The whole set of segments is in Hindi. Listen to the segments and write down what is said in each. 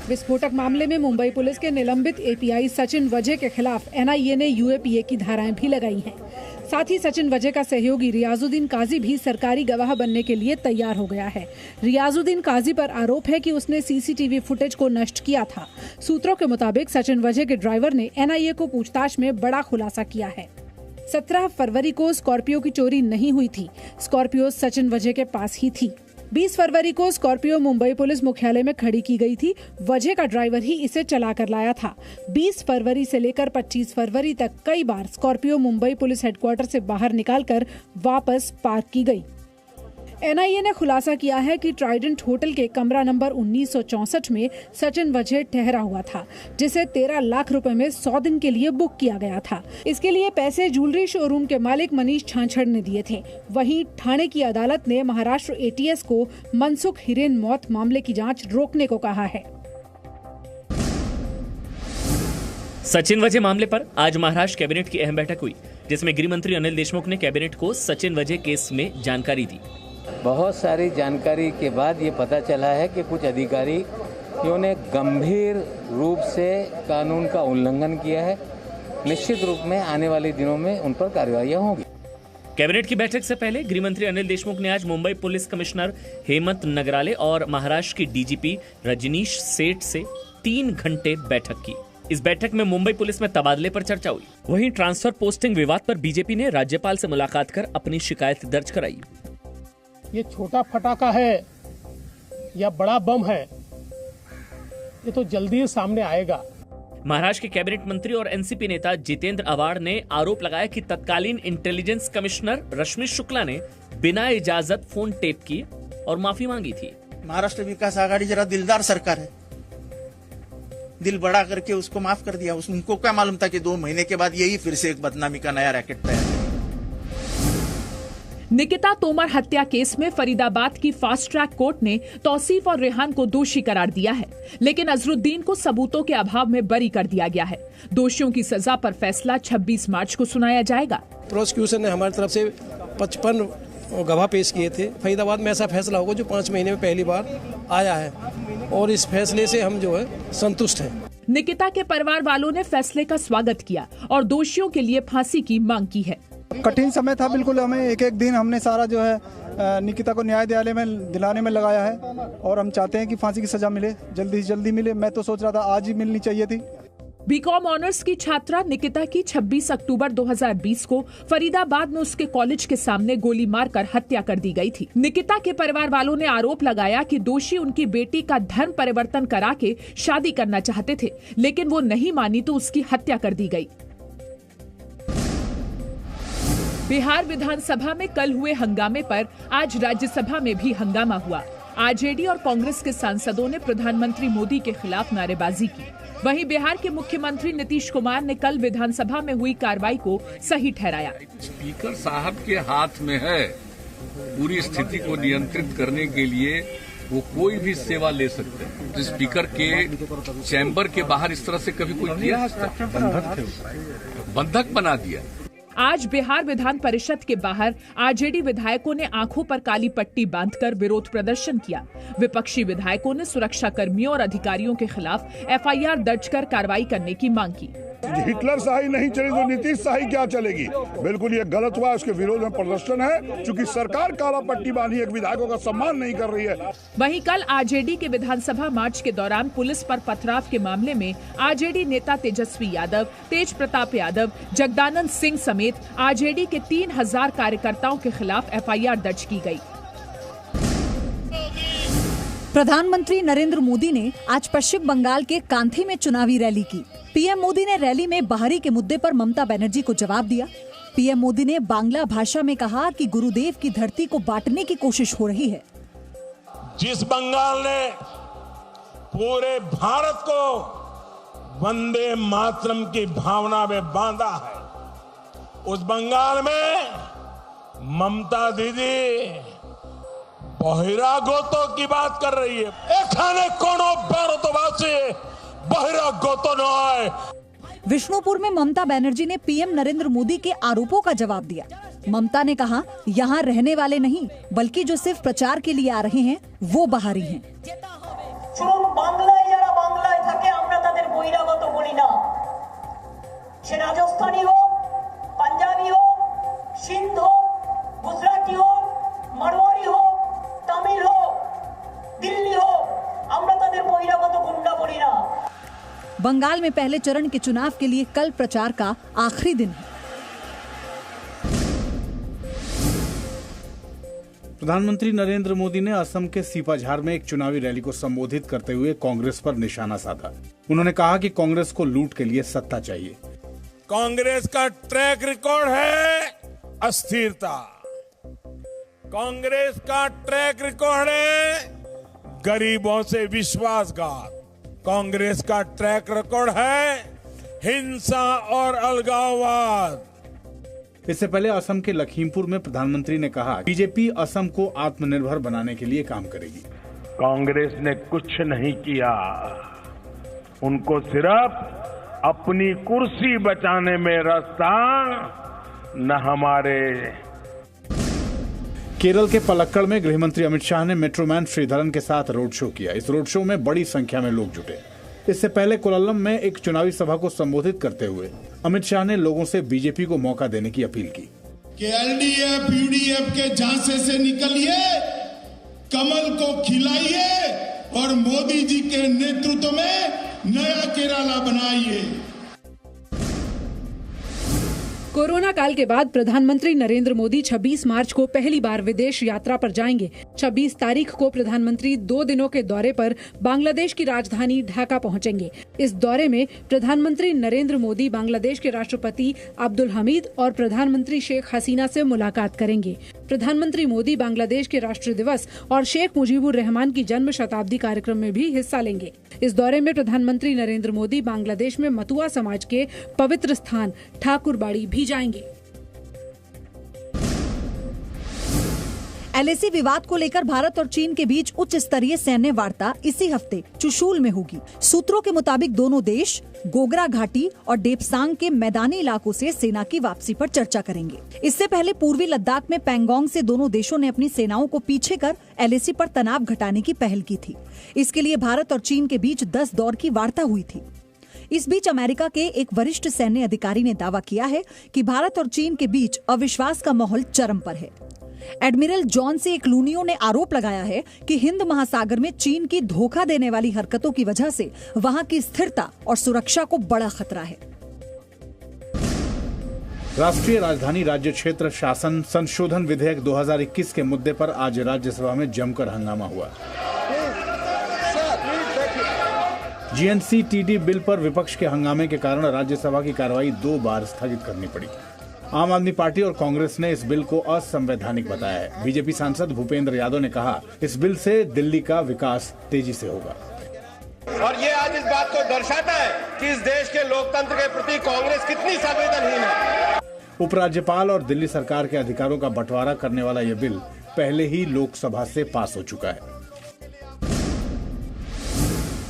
विस्फोटक मामले में मुंबई पुलिस के निलंबित एपीआई सचिन वजह के खिलाफ एनआईए ने यूएपीए की धाराएं भी लगाई हैं। साथ ही सचिन वजह का सहयोगी रियाजुद्दीन काजी भी सरकारी गवाह बनने के लिए तैयार हो गया है। रियाजुद्दीन काजी पर आरोप है कि उसने सीसीटीवी फुटेज को नष्ट किया था। सूत्रों के मुताबिक सचिन वजह के ड्राइवर ने एनआईए को पूछताछ में बड़ा खुलासा किया है। 17 फरवरी को स्कॉर्पियो की चोरी नहीं हुई थी। स्कॉर्पियो सचिन वजह के पास ही थी। 20 फरवरी को स्कॉर्पियो मुंबई पुलिस मुख्यालय में खड़ी की गई थी। वजह का ड्राइवर ही इसे चला कर लाया था। 20 फरवरी से लेकर 25 फरवरी तक कई बार स्कॉर्पियो मुंबई पुलिस हेडक्वार्टर से बाहर निकालकर वापस पार्क की गई। एनआईए ने खुलासा किया है कि ट्राइडेंट होटल के कमरा नंबर 1964 में सचिन वजह ठहरा हुआ था, जिसे 13 लाख रुपए में 100 दिन के लिए बुक किया गया था। इसके लिए पैसे ज्वेलरी शोरूम के मालिक मनीष छाछड़ ने दिए थे। वहीं ठाणे की अदालत ने महाराष्ट्र एटीएस को मनसुख हिरेन मौत मामले की जांच रोकने को कहा है। सचिन वजह मामले पर आज महाराष्ट्र कैबिनेट की अहम बैठक हुई, जिसमें गृह मंत्री अनिल देशमुख ने कैबिनेट को सचिन वजह केस में जानकारी दी। बहुत सारी जानकारी के बाद ये पता चला है कि कुछ अधिकारियों ने गंभीर रूप से कानून का उल्लंघन किया है। निश्चित रूप में आने वाले दिनों में उन पर कार्रवाइयां होंगी। कैबिनेट की बैठक से पहले गृह मंत्री अनिल देशमुख ने आज मुंबई पुलिस कमिश्नर हेमंत नगराले और महाराष्ट्र की डीजीपी रजनीश सेठ से 3 घंटे बैठक की। इस बैठक में मुंबई पुलिस में तबादले पर चर्चा हुई। वहीं ट्रांसफर पोस्टिंग विवाद पर बीजेपी ने राज्यपाल से मुलाकात कर अपनी शिकायत दर्ज कराई। ये छोटा फटाका है या बड़ा बम है, ये तो जल्दी सामने आएगा। महाराष्ट्र के कैबिनेट मंत्री और एनसीपी नेता जितेंद्र आव्हाड ने आरोप लगाया कि तत्कालीन इंटेलिजेंस कमिश्नर रश्मि शुक्ला ने बिना इजाजत फोन टेप की और माफी मांगी थी। महाराष्ट्र विकास आघाड़ी जरा दिलदार सरकार है, दिल बड़ा करके उसको माफ कर दिया। उनको क्या मालूम था कि 2 महीने के बाद यही फिर से एक बदनामी का नया रैकेट तैयार है। निकिता तोमर हत्या केस में फरीदाबाद की फास्ट ट्रैक कोर्ट ने तौसीफ और रेहान को दोषी करार दिया है, लेकिन अजरुद्दीन को सबूतों के अभाव में बरी कर दिया गया है। दोषियों की सजा पर फैसला 26 मार्च को सुनाया जाएगा। प्रोसिक्यूशन ने हमारी तरफ से 55 गवाह पेश किए थे। फरीदाबाद में ऐसा फैसला होगा जो 5 महीने में पहली बार आया है, और इस फैसले से हम जो है संतुष्ट हैं। निकिता के परिवार वालों ने फैसले का स्वागत किया और दोषियों के लिए फांसी की मांग की है। कठिन समय था, बिल्कुल हमें एक दिन हमने सारा जो है निकिता को न्याय दिलाने में लगाया है, और हम चाहते हैं कि फांसी की सजा मिले, जल्दी से जल्दी मिले। मैं तो सोच रहा था आज ही मिलनी चाहिए थी। बीकॉम ऑनर्स की छात्रा निकिता की 26 अक्टूबर 2020 को फरीदाबाद में उसके कॉलेज के सामने गोली मारकर हत्या कर दी गई थी। निकिता के परिवार वालों ने आरोप लगाया कि दोषी उनकी बेटी का धर्म परिवर्तन करा के शादी करना चाहते थे, लेकिन वो नहीं मानी तो उसकी हत्या कर दी गई। बिहार विधानसभा में कल हुए हंगामे पर आज राज्यसभा में भी हंगामा हुआ। आरजेडी और कांग्रेस के सांसदों ने प्रधानमंत्री मोदी के खिलाफ नारेबाजी की। वहीं बिहार के मुख्यमंत्री नीतीश कुमार ने कल विधानसभा में हुई कार्रवाई को सही ठहराया। स्पीकर साहब के हाथ में है पूरी स्थिति को नियंत्रित करने के लिए, वो कोई भी सेवा ले सकते हैं। स्पीकर के चैम्बर के बाहर इस तरह से कभी कोई किया है? बंधक बना दिया। आज बिहार विधान परिषद के बाहर आरजेडी विधायकों ने आंखों पर काली पट्टी बांधकर विरोध प्रदर्शन किया। विपक्षी विधायकों ने सुरक्षा कर्मियों और अधिकारियों के खिलाफ एफआईआर दर्ज कर कार्रवाई करने की मांग की। हिटलर शाही नहीं चली तो नीतीश शाही क्या चलेगी? बिल्कुल ये गलत हुआ, उसके विरोध में प्रदर्शन है, क्योंकि सरकार काला पट्टी बांधी एक विधायकों का सम्मान नहीं कर रही है। वहीं कल आरजेडी के विधानसभा मार्च के दौरान पुलिस पर पथराव के मामले में आरजेडी नेता तेजस्वी यादव, तेज प्रताप यादव, जगदानंद सिंह समेत आरजेडी के 3000 कार्यकर्ताओं के खिलाफ एफआईआर दर्ज की गई। प्रधानमंत्री नरेंद्र मोदी ने आज पश्चिम बंगाल के कांथी में चुनावी रैली की। पीएम मोदी ने रैली में बाहरी के मुद्दे पर ममता बनर्जी को जवाब दिया। पीएम मोदी ने बांग्ला भाषा में कहा कि गुरुदेव की धरती को बांटने की कोशिश हो रही है। जिस बंगाल ने पूरे भारत को वंदे मातरम की भावना में बांधा है, उस बंगाल में ममता दीदी बहिरागोतों की बात कर रही है। एखाने कोनो भारतवासी बहिरागोतो नय। विष्णुपुर में ममता बनर्जी ने पीएम नरेंद्र मोदी के आरोपों का जवाब दिया। ममता ने कहा, यहाँ रहने वाले नहीं बल्कि जो सिर्फ प्रचार के लिए आ रहे हैं वो बाहरी हैं। সে রাজস্থানী হোক, পাঞ্জাবি হোক, সিন্ধ হোক, গুজরাটি হোক, মারওয়ারি হোক, তামিল হোক, দিল্লি হোক, আমরা তাদের বহিরাগত গুন্ডা বলি না। बंगाल में पहले चरण के चुनाव के लिए कल प्रचार का आखिरी दिन है। प्रधानमंत्री नरेंद्र मोदी ने असम के सीपाझार में एक चुनावी रैली को संबोधित करते हुए कांग्रेस पर निशाना साधा। उन्होंने कहा कि कांग्रेस को लूट के लिए सत्ता चाहिए। कांग्रेस का ट्रैक रिकॉर्ड है अस्थिरता, कांग्रेस का ट्रैक रिकॉर्ड है गरीबों से विश्वासघात, कांग्रेस का ट्रैक रिकॉर्ड है हिंसा और अलगाववाद। इससे पहले असम के लखीमपुर में प्रधानमंत्री ने कहा बीजेपी असम को आत्मनिर्भर बनाने के लिए काम करेगी। कांग्रेस ने कुछ नहीं किया, उनको सिर्फ अपनी कुर्सी बचाने में रस था, न हमारे। केरल के पलक्कड़ में गृहमंत्री अमित शाह ने मेट्रोमैन श्रीधरन के साथ रोड शो किया। इस रोड शो में बड़ी संख्या में लोग जुटे। इससे पहले कोल्लम में एक चुनावी सभा को संबोधित करते हुए अमित शाह ने लोगों से बीजेपी को मौका देने की अपील की कि एलडीएफ यूडीएफ के झांसे से निकलिए, कमल को खिलाइए और मोदी जी के नेतृत्व में नया केरला बनाइए। कोरोना काल के बाद प्रधानमंत्री नरेंद्र मोदी 26 मार्च को पहली बार विदेश यात्रा पर जाएंगे। 26 तारीख को प्रधानमंत्री 2 दिनों के दौरे पर बांग्लादेश की राजधानी ढाका पहुंचेंगे। इस दौरे में प्रधानमंत्री नरेंद्र मोदी बांग्लादेश के राष्ट्रपति अब्दुल हमीद और प्रधानमंत्री शेख हसीना से मुलाकात करेंगे। प्रधानमंत्री मोदी बांग्लादेश के राष्ट्रीय दिवस और शेख मुजीबुर रहमान की जन्म शताब्दी कार्यक्रम में भी हिस्सा लेंगे। इस दौरे में प्रधानमंत्री नरेंद्र मोदी बांग्लादेश में मतुआ समाज के पवित्र स्थान ठाकुरबाड़ी भी जाएंगे। एलएसी विवाद को लेकर भारत और चीन के बीच उच्च स्तरीय सैन्य वार्ता इसी हफ्ते चुशूल में होगी। सूत्रों के मुताबिक दोनों देश गोगरा घाटी और डेपसांग के मैदानी इलाकों से सेना की वापसी पर चर्चा करेंगे। इससे पहले पूर्वी लद्दाख में पैंगोंग से दोनों देशों ने अपनी सेनाओं को पीछे कर एलएसी पर तनाव घटाने की पहल की थी। इसके लिए भारत और चीन के बीच 10 दौर की वार्ता हुई थी। इस बीच अमेरिका के एक वरिष्ठ सैन्य अधिकारी ने दावा किया है कि भारत और चीन के बीच अविश्वास का माहौल चरम पर है। एडमिरल जॉन से एक लूनियो ने आरोप लगाया है कि हिंद महासागर में चीन की धोखा देने वाली हरकतों की वजह से वहां की स्थिरता और सुरक्षा को बड़ा खतरा है। राष्ट्रीय राजधानी राज्य क्षेत्र शासन संशोधन विधेयक 2021 के मुद्दे पर आज राज्यसभा में जमकर हंगामा हुआ। जीएनसी-टीडी बिल पर विपक्ष के हंगामे के कारण राज्यसभा की कार्रवाई 2 बार स्थगित करनी पड़ी। आम आदमी पार्टी और कांग्रेस ने इस बिल को असंवैधानिक बताया है। बीजेपी सांसद भूपेंद्र यादव ने कहा, इस बिल से दिल्ली का विकास तेजी से होगा। और ये आज इस बात को दर्शाता है कि इस देश के लोकतंत्र के प्रति कांग्रेस कितनी संवेदनहीन है। उपराज्यपाल और दिल्ली सरकार के अधिकारों का बंटवारा करने वाला यह बिल पहले ही लोकसभा से पास हो चुका है।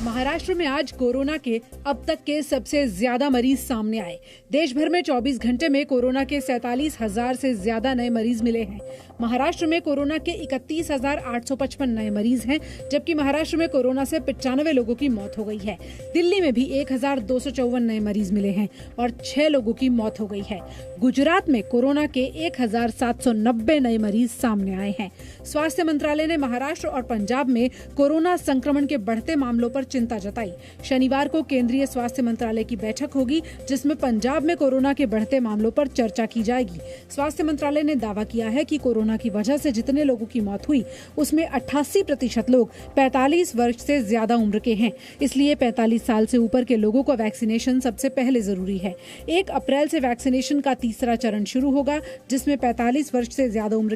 महाराष्ट्र में आज कोरोना के अब तक के सबसे ज्यादा मरीज सामने आए। देश भर में 24 घंटे में कोरोना के 47,000 से ज्यादा नए मरीज मिले हैं। महाराष्ट्र में कोरोना के 31,855 नए मरीज हैं, जबकि महाराष्ट्र में कोरोना से 95 लोगों की मौत हो गई है। दिल्ली में भी 1,254 नए मरीज मिले हैं और 6 लोगों की मौत हो गई है। गुजरात में कोरोना के 1,790 नए मरीज सामने आए हैं। स्वास्थ्य मंत्रालय ने महाराष्ट्र और पंजाब में कोरोना संक्रमण के बढ़ते मामलों पर चिंता जताई। शनिवार को केंद्रीय स्वास्थ्य मंत्रालय की बैठक होगी, जिसमें पंजाब में कोरोना के बढ़ते मामलों पर चर्चा की जाएगी। स्वास्थ्य मंत्रालय ने दावा किया है कि कोरोना की वजह से जितने लोगों की मौत हुई, उसमें 88% लोग 45 वर्ष से ज्यादा उम्र के हैं। इसलिए 45 साल से ऊपर के लोगों को वैक्सीनेशन सबसे पहले जरूरी है। 1 अप्रैल से वैक्सीनेशन का तीसरा चरण शुरू होगा, जिसमें 45 वर्ष से ज्यादा उम्र